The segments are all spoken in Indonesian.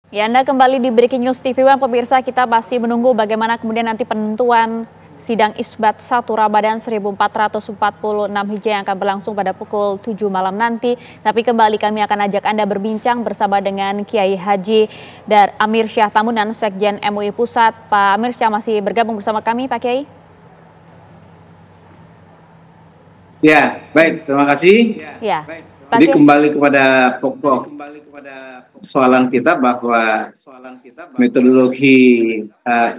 Ya, Anda kembali di Breaking News TV One, pemirsa. Kita masih menunggu bagaimana kemudian nanti penentuan sidang Isbat 1 Ramadan 1446 Hijriah yang akan berlangsung pada pukul 7 malam nanti. Tapi kembali kami akan ajak Anda berbincang bersama dengan Kiai Haji Amir Syah Tamunan, Sekjen MUI Pusat. Pak Amir Syah masih bergabung bersama kami, Pak Kiai. Ya, baik. Terima kasih. Ya. Jadi kembali kepada pokok soalan kita bahwa metodologi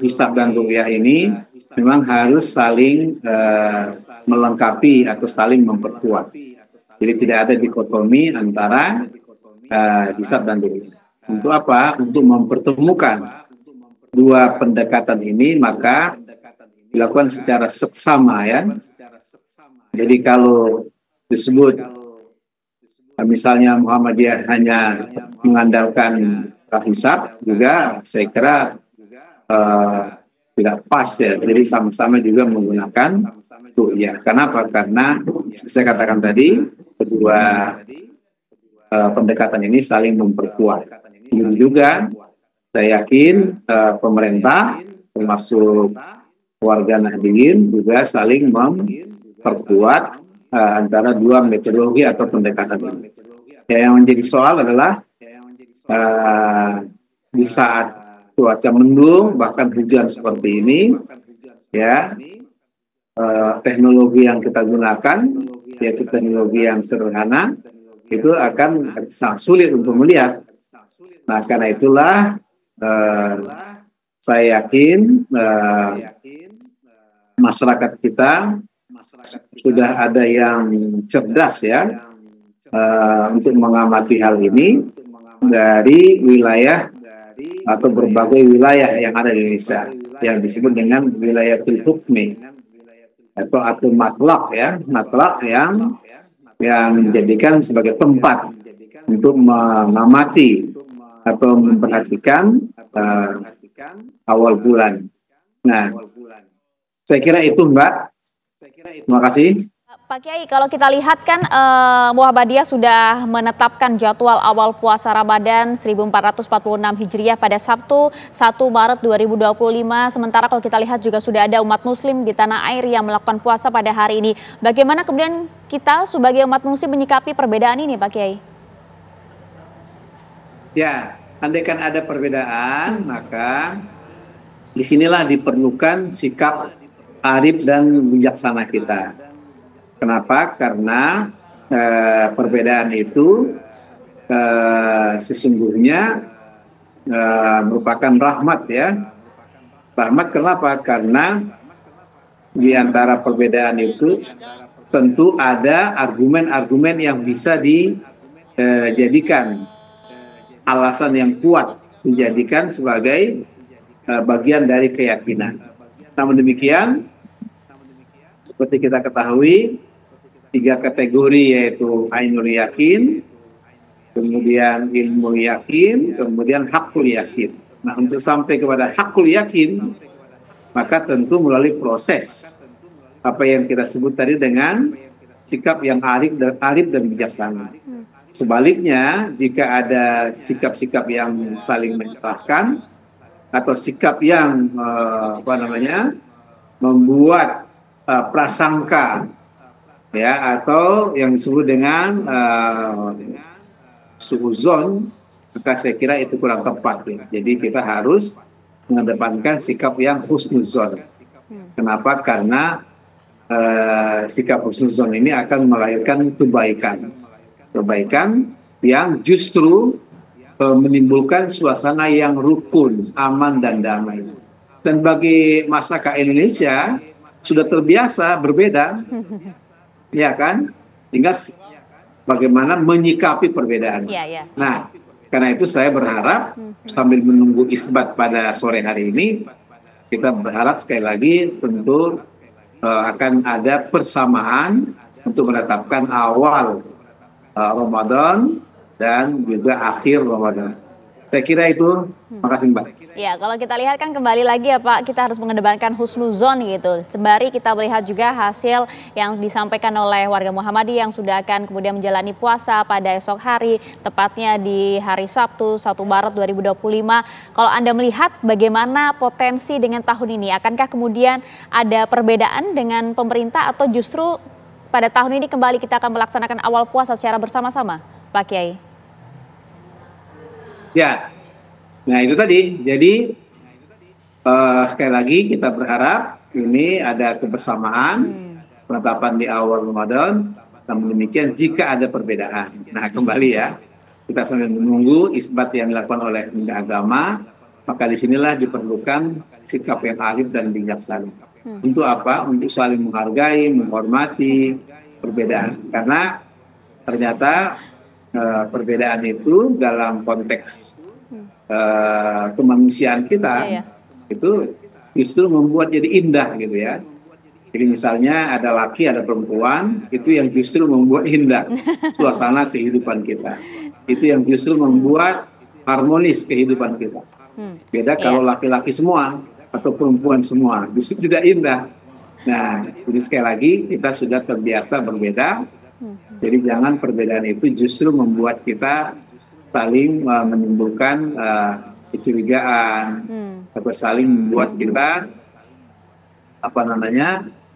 hisab dan ru'yah ini memang harus saling melengkapi atau saling memperkuat. Jadi tidak ada dikotomi antara hisab dan ru'yah. Untuk apa? Untuk mempertemukan dua pendekatan ini, maka dilakukan secara seksama, ya. Jadi kalau disebut misalnya Muhammadiyah hanya mengandalkan hisab, juga saya kira tidak pas, ya. Jadi sama-sama juga menggunakan ru'yah. Kenapa? Karena saya katakan tadi, kedua pendekatan ini saling memperkuat. Ini juga saya yakin pemerintah termasuk warga Nahdliyin juga saling memperkuat antara dua metodologi atau pendekatan ini. Yang menjadi soal adalah di saat cuaca mendung bahkan hujan seperti ini, ya, teknologi yang kita gunakan yaitu teknologi yang sederhana itu akan sangat sulit untuk melihat. Nah, karena itulah saya yakin masyarakat kita sudah ada yang cerdas, ya, untuk mengamati hal ini dari wilayah atau berbagai wilayah yang ada di Indonesia yang disebut dengan wilayah hukmi atau matlaq, ya, matlaq yang menjadikan sebagai tempat untuk mengamati atau memperhatikan awal bulan. Nah, saya kira itu, Mbak. Terima kasih. Pak Kiai, kalau kita lihat kan Muhammadiyah sudah menetapkan jadwal awal puasa Ramadan 1446 Hijriah pada Sabtu 1 Maret 2025. Sementara kalau kita lihat juga sudah ada umat muslim di tanah air yang melakukan puasa pada hari ini. Bagaimana kemudian kita sebagai umat muslim menyikapi perbedaan ini, Pak Kiai? Ya, andaikan ada perbedaan, maka disinilah diperlukan sikap arif dan bijaksana kita. Kenapa? Karena perbedaan itu sesungguhnya merupakan rahmat, ya. Rahmat kenapa? Karena di antara perbedaan itu tentu ada argumen-argumen yang bisa dijadikan alasan yang kuat, dijadikan sebagai bagian dari keyakinan. Namun demikian, seperti kita ketahui, 3 kategori yaitu ainul yakin, kemudian ilmu yakin, kemudian hakul yakin. Nah, untuk sampai kepada hakul yakin, maka tentu melalui proses apa yang kita sebut tadi dengan sikap yang arif dan bijaksana. Sebaliknya, jika ada sikap-sikap yang saling menyalahkan atau sikap yang membuat prasangka, ya, atau yang disebut dengan suuzon, maka saya kira itu kurang tepat, ya. Jadi kita harus mengedepankan sikap yang husnuzon. Kenapa? Karena sikap husnuzon ini akan melahirkan kebaikan yang justru menimbulkan suasana yang rukun, aman, dan damai. Dan bagi masyarakat Indonesia sudah terbiasa berbeda, ya kan? Tinggal bagaimana menyikapi perbedaan. Nah, karena itu saya berharap sambil menunggu isbat pada sore hari ini, kita berharap sekali lagi tentu akan ada persamaan untuk menetapkan awal Ramadan dan juga akhir Ramadan. Saya kira itu. Makasih Mbak. Ya, kalau kita lihat kan kembali lagi ya Pak, kita harus mengedepankan husnuzon gitu. Sembari kita melihat juga hasil yang disampaikan oleh warga Muhammadiyah yang sudah akan kemudian menjalani puasa pada esok hari, tepatnya di hari Sabtu 1 Maret 2025. Kalau Anda melihat bagaimana potensi dengan tahun ini, akankah kemudian ada perbedaan dengan pemerintah atau justru pada tahun ini kembali kita akan melaksanakan awal puasa secara bersama-sama, Pak Kiai? Ya, nah itu tadi. Jadi sekali lagi kita berharap ini ada kebersamaan penetapan di awal Ramadan. Namun demikian jika ada perbedaan, nah kembali ya, kita sambil menunggu isbat yang dilakukan oleh Kementerian Agama, maka disinilah diperlukan sikap yang arif dan bijaksana. Untuk apa? Untuk saling menghargai, menghormati perbedaan. Karena ternyata perbedaan itu dalam konteks kemanusiaan kita itu justru membuat jadi indah gitu ya. Jadi misalnya ada laki, ada perempuan, itu yang justru membuat indah suasana kehidupan kita. Itu yang justru membuat harmonis kehidupan kita. Beda kalau laki-laki semua atau perempuan semua, justru tidak indah. Nah, jadi sekali lagi kita sudah terbiasa berbeda. Jadi jangan perbedaan itu justru membuat kita saling menimbulkan kecurigaan atau saling membuat kita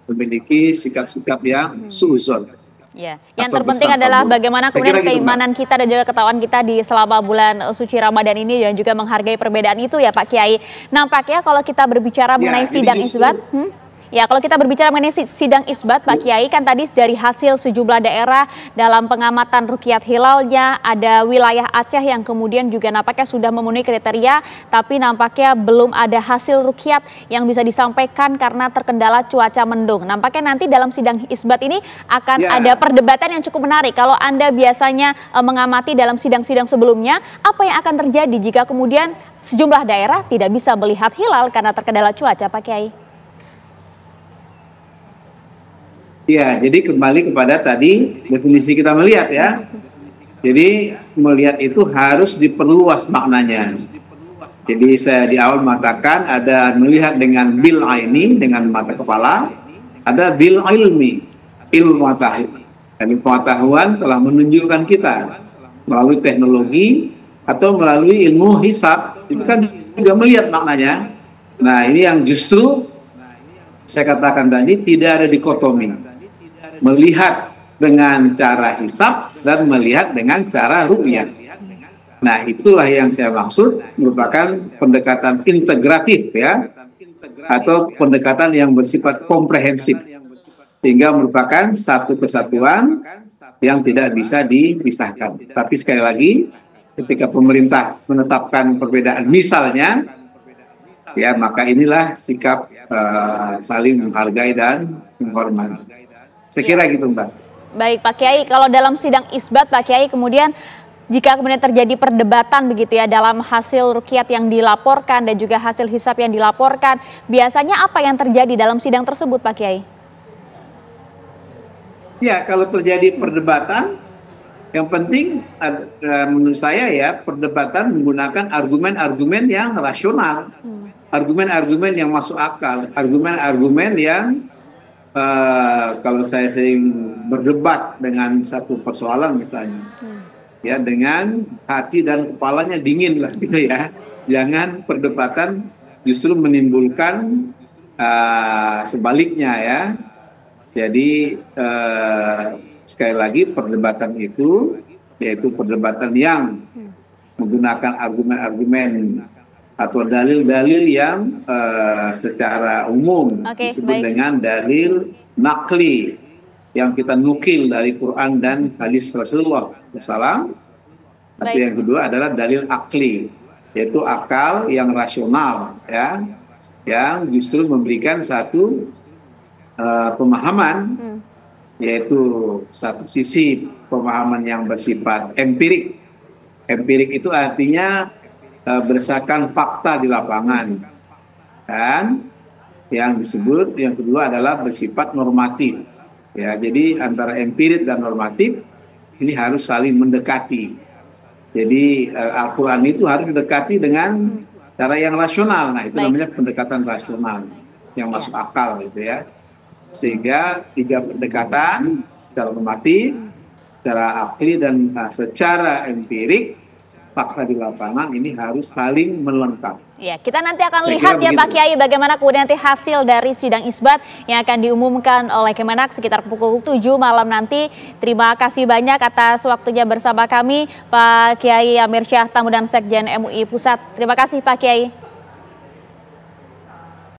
memiliki sikap-sikap yang suuzon. Ya, yang terpenting adalah bagaimana kemudian keimanan kita dan juga ketakwaan kita di selama bulan suci Ramadan ini dan juga menghargai perbedaan itu ya Pak Kiai. Nampaknya kalau kita berbicara mengenai sidang isbat, ya, kalau kita berbicara mengenai sidang isbat, Pak Kiai, kan tadi dari hasil sejumlah daerah dalam pengamatan ruqyat hilalnya, ada wilayah Aceh yang kemudian juga nampaknya sudah memenuhi kriteria, tapi nampaknya belum ada hasil ruqyat yang bisa disampaikan karena terkendala cuaca mendung. Nampaknya nanti dalam sidang isbat ini akan ada perdebatan yang cukup menarik. Kalau Anda biasanya mengamati dalam sidang-sidang sebelumnya, apa yang akan terjadi jika kemudian sejumlah daerah tidak bisa melihat hilal karena terkendala cuaca, Pak Kiai? Ya, jadi kembali kepada tadi definisi kita melihat ya. Jadi melihat itu harus diperluas maknanya. Jadi saya di awal mengatakan ada melihat dengan bil aini, dengan mata kepala, ada bil ilmi, ilmu pengetahuan. Dan pengetahuan telah menunjukkan kita melalui teknologi atau melalui ilmu hisab, itu kan juga melihat maknanya. Nah, ini yang justru saya katakan tadi tidak ada dikotomi. Melihat dengan cara hisab dan melihat dengan cara ru'yah. Nah, itulah yang saya maksud merupakan pendekatan integratif ya, atau pendekatan yang bersifat komprehensif, sehingga merupakan satu kesatuan yang tidak bisa dipisahkan. Tapi sekali lagi, ketika pemerintah menetapkan perbedaan misalnya, ya maka inilah sikap saling menghargai dan menghormati. Saya kira gitu Mbak. Baik Pak Kiai, kalau dalam sidang isbat Pak Kiai kemudian jika kemudian terjadi perdebatan begitu ya dalam hasil ruqyat yang dilaporkan dan juga hasil hisab yang dilaporkan, biasanya apa yang terjadi dalam sidang tersebut Pak Kiai? Ya, kalau terjadi perdebatan, yang penting menurut saya ya perdebatan menggunakan argumen-argumen yang rasional, argumen-argumen yang masuk akal, argumen-argumen yang kalau saya sering berdebat dengan satu persoalan misalnya, ya dengan hati dan kepalanya dingin lah gitu ya. Jangan perdebatan justru menimbulkan sebaliknya ya. Jadi sekali lagi perdebatan itu yaitu perdebatan yang menggunakan argumen-argumen atau dalil-dalil yang secara umum disebut dengan dalil nakli yang kita nukil dari Quran dan hadis Rasulullah SAW. Tapi yang kedua adalah dalil akli, yaitu akal yang rasional ya, yang justru memberikan satu pemahaman, yaitu satu sisi pemahaman yang bersifat empirik. Empirik itu artinya berdasarkan fakta di lapangan, dan yang disebut yang kedua adalah bersifat normatif ya. Jadi antara empirik dan normatif ini harus saling mendekati Jadi Al-Quran itu harus didekati dengan cara yang rasional. Nah itu namanya pendekatan rasional yang masuk akal gitu ya. Sehingga 3 pendekatan secara normatif, secara akli dan secara empirik, fakta di lapangan ini harus saling melengkapi. Ya, kita nanti akan lihat ya Pak Kiai bagaimana kemudian nanti hasil dari sidang isbat yang akan diumumkan oleh Kemenak sekitar pukul 7 malam nanti. Terima kasih banyak atas waktunya bersama kami Pak Kiai Amir Syah Tamudan Sekjen MUI Pusat. Terima kasih Pak Kiai.